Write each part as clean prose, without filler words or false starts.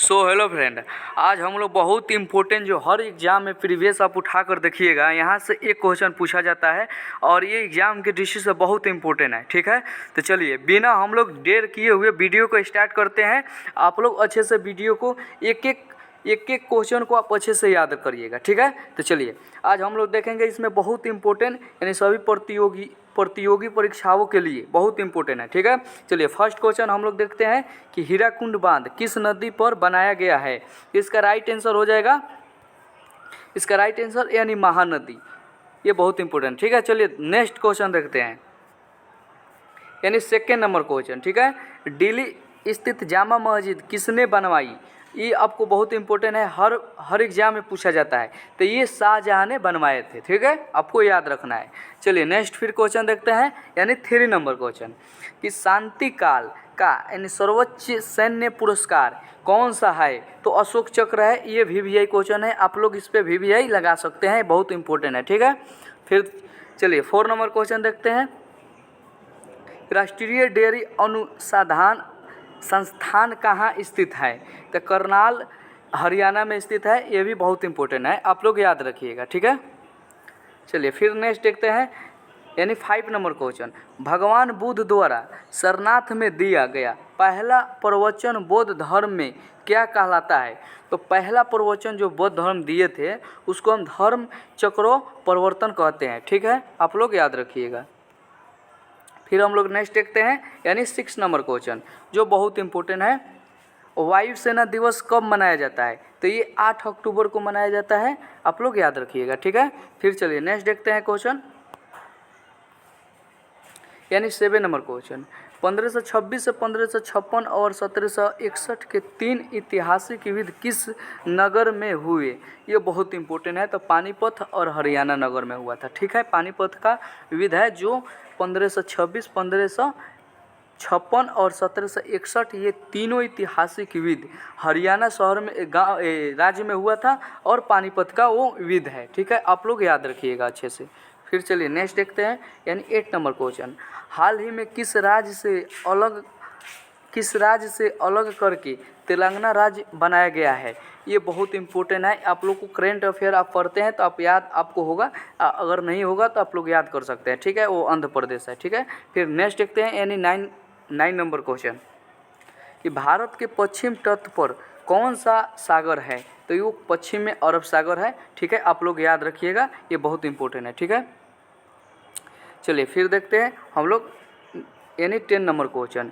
Hello friend, आज हम लोग बहुत इम्पोर्टेंट जो हर एग्ज़ाम में प्रीवियस आप उठा कर देखिएगा, यहाँ से एक क्वेश्चन पूछा जाता है और ये एग्ज़ाम के दृष्टि से बहुत इम्पोर्टेंट है। ठीक है, तो चलिए बिना हम लोग देर किए हुए वीडियो को स्टार्ट करते हैं। आप लोग अच्छे से वीडियो को एक एक क्वेश्चन को आप अच्छे से याद करिएगा। ठीक है, तो चलिए आज हम लोग देखेंगे इसमें बहुत इम्पोर्टेंट, यानी सभी प्रतियोगी परीक्षाओं के लिए बहुत इंपॉर्टेंट है। ठीक है, चलिए फर्स्ट क्वेश्चन हम लोग देखते हैं कि हीराकुंड बांध किस नदी पर बनाया गया है। इसका राइट आंसर हो जाएगा, इसका राइट आंसर यानी महानदी। ये बहुत इंपॉर्टेंट। ठीक है, चलिए नेक्स्ट क्वेश्चन देखते हैं, यानी सेकेंड नंबर क्वेश्चन। ठीक है, दिल्ली स्थित जामा मस्जिद किसने बनवाई। ये आपको बहुत इंपॉर्टेंट है, हर एग्जाम में पूछा जाता है। तो ये शाहजहां ने बनवाए थे। ठीक है, आपको याद रखना है। चलिए नेक्स्ट फिर क्वेश्चन देखते हैं, यानी 3 नंबर क्वेश्चन कि शांति काल का यानी सर्वोच्च सैन्य पुरस्कार कौन सा है। तो अशोक चक्र है। ये VVI क्वेश्चन है, आप लोग इस पर VVI लगा सकते हैं, बहुत इंपॉर्टेंट है। ठीक है, फिर चलिए 4 नंबर क्वेश्चन देखते हैं, राष्ट्रीय डेयरी अनुसंधान संस्थान कहाँ स्थित है। तो करनाल हरियाणा में स्थित है। ये भी बहुत इंपॉर्टेंट है, आप लोग याद रखिएगा। ठीक है, चलिए फिर नेक्स्ट देखते हैं, यानी 5 नंबर क्वेश्चन, भगवान बुद्ध द्वारा सारनाथ में दिया गया पहला प्रवचन बौद्ध धर्म में क्या कहलाता है। तो पहला प्रवचन जो बौद्ध धर्म दिए थे उसको हम धर्म चक्रो प्रवर्तन कहते हैं। ठीक है, आप लोग याद रखिएगा। फिर हम लोग नेक्स्ट देखते हैं, यानी 6 नंबर क्वेश्चन जो बहुत इंपॉर्टेंट है, वायुसेना दिवस कब मनाया जाता है। तो ये 8 अक्टूबर को मनाया जाता है, आप लोग याद रखिएगा। ठीक है, फिर चलिए नेक्स्ट देखते हैं क्वेश्चन, यानी 7 नंबर क्वेश्चन, 1526 से 1556 और 1761 के 3 ऐतिहासिक युद्ध किस नगर में हुए। ये बहुत इंपॉर्टेंट है। तो पानीपत और हरियाणा नगर में हुआ था। ठीक है, पानीपत का युद्ध है जो 1526, 1556 और 1761, ये तीनों ऐतिहासिक युद्ध हरियाणा शहर में राज्य में हुआ था और पानीपत का वो युद्ध है। ठीक है, आप लोग याद रखिएगा अच्छे से। फिर चलिए नेक्स्ट देखते हैं, यानी 8 नंबर क्वेश्चन, हाल ही में किस राज्य से अलग करके तेलंगाना राज्य बनाया गया है। ये बहुत इंपॉर्टेंट है, आप लोग को करेंट अफेयर आप पढ़ते हैं तो आप याद आपको होगा, अगर नहीं होगा तो आप लोग याद कर सकते हैं। ठीक है, वो आंध्र प्रदेश है। ठीक है, फिर नेक्स्ट देखते हैं, यानी 9 नंबर क्वेश्चन कि भारत के पश्चिम तट पर कौन सा सागर है। तो ये पश्चिम में अरब सागर है। ठीक है, आप लोग याद रखिएगा, ये बहुत इंपॉर्टेंट है। ठीक है, चलिए फिर देखते हैं हम लोग, यानी 10 नंबर क्वेश्चन,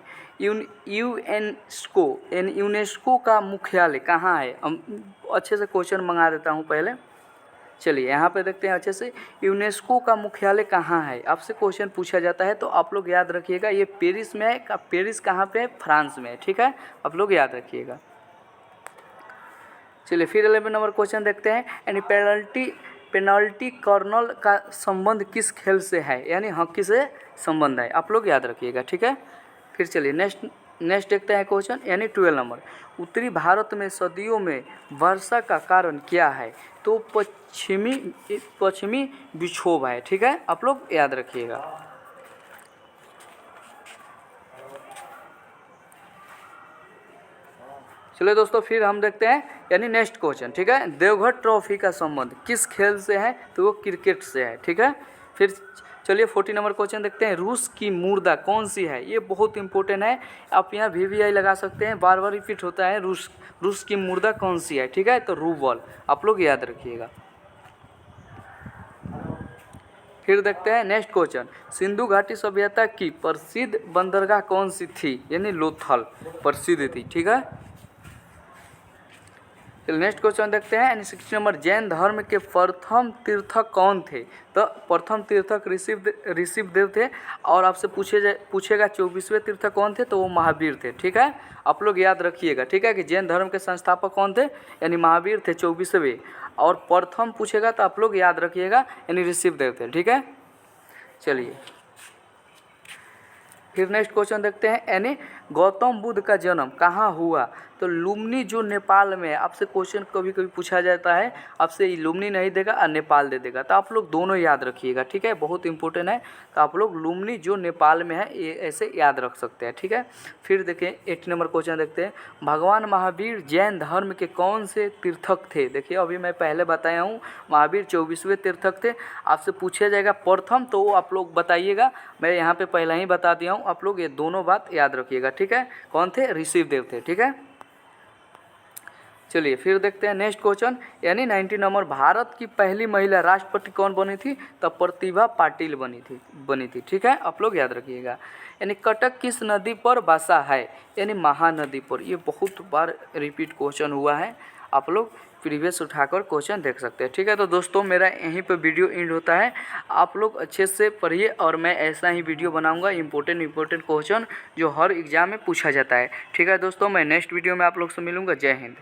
यूनेस्को का मुख्यालय कहाँ है। हम अच्छे से क्वेश्चन मंगा देता हूँ पहले। चलिए यहाँ पे देखते हैं अच्छे से, यूनेस्को का मुख्यालय कहाँ है। आपसे क्वेश्चन पूछा जाता है तो आप लोग याद रखिएगा, ये पेरिस में है। पेरिस कहाँ पे है, फ्रांस में है। ठीक है, आप लोग याद रखिएगा। चलिए फिर 11 नंबर क्वेश्चन देखते हैं, यानी पेनल्टी कॉर्नर का संबंध किस खेल से है, यानी हॉकी से संबंध है। आप लोग याद रखिएगा। ठीक है, फिर चलिए नेक्स्ट देखते हैं क्वेश्चन, यानी 12 नंबर, उत्तरी भारत में सदियों में वर्षा का कारण क्या है। तो पश्चिमी विक्षोभ है। ठीक है, आप लोग याद रखिएगा। चलिए दोस्तों फिर हम देखते हैं, यानी नेक्स्ट क्वेश्चन। ठीक है, देवघर ट्रॉफी का संबंध किस खेल से है। तो वो क्रिकेट से है। ठीक है, फिर चलिए 14 नंबर क्वेश्चन देखते हैं, रूस की मुर्दा कौन सी है। ये बहुत इंपॉर्टेंट है, आप यहाँ VVI लगा सकते हैं, बार बार रिपीट होता है। रूस की मुर्दा कौन सी है। ठीक है, तो रूबल, आप लोग याद रखिएगा। फिर देखते हैं नेक्स्ट क्वेश्चन, सिंधु घाटी सभ्यता की प्रसिद्ध बंदरगाह कौन सी थी, यानी लोथल प्रसिद्ध थी। ठीक है, चलिए नेक्स्ट क्वेश्चन देखते हैं, यानी 16 नंबर, जैन धर्म के प्रथम तीर्थक कौन थे। तो प्रथम तीर्थक ऋषभ देव थे। और आपसे पूछेगा 24वें तीर्थक कौन थे, तो वो महावीर थे। ठीक है, आप लोग याद रखिएगा। ठीक है, कि जैन धर्म के संस्थापक कौन थे, यानी महावीर थे 24वें। और प्रथम पूछेगा तो आप लोग याद रखिएगा, यानी ऋषभ देव थे। ठीक है, चलिए फिर नेक्स्ट क्वेश्चन देखते हैं, यानी गौतम बुद्ध का जन्म कहाँ हुआ? तो लुम्बिनी जो नेपाल में है। आपसे क्वेश्चन कभी कभी पूछा जाता है, आपसे लुम्बिनी नहीं देगा और नेपाल दे देगा, तो आप लोग दोनों याद रखिएगा, ठीक है, बहुत इंपॉर्टेंट है। तो आप लोग लुम्बिनी जो नेपाल में है ये ऐसे याद रख सकते हैं, ठीक है। फिर देखिए 8 नंबर क्वेश्चन देखते हैं। भगवान महावीर जैन धर्म के कौन से तीर्थक थे? देखिए अभी मैं पहले बताया हूँ, महावीर 24वें तीर्थक थे। आपसे पूछा जाएगा प्रथम, तो वो आप लोग बताइएगा, मैं यहाँ पे पहले ही बता दिया हूँ। आप लोग ये दोनों बात याद रखिएगा, ठीक है। कौन थे? ऋषिदेव थे, ठीक है। चलिए फिर देखते हैं नेक्स्ट क्वेश्चन, यानी 90 नंबर। भारत की पहली महिला राष्ट्रपति कौन बनी थी? तो प्रतिभा पाटिल बनी थी, ठीक है, आप लोग याद रखिएगा। यानी कटक किस नदी पर बसा है? यानी महानदी पर। ये बहुत बार रिपीट क्वेश्चन हुआ है, आप लोग प्रीवियस उठाकर क्वेश्चन देख सकते हैं, ठीक है। तो दोस्तों मेरा यहीं पे वीडियो एंड होता है। आप लोग अच्छे से पढ़िए और मैं ऐसा ही वीडियो बनाऊंगा इंपॉर्टेंट क्वेश्चन जो हर एग्जाम में पूछा जाता है, ठीक है दोस्तों। मैं नेक्स्ट वीडियो में आप लोग से मिलूंगा। जय हिंद।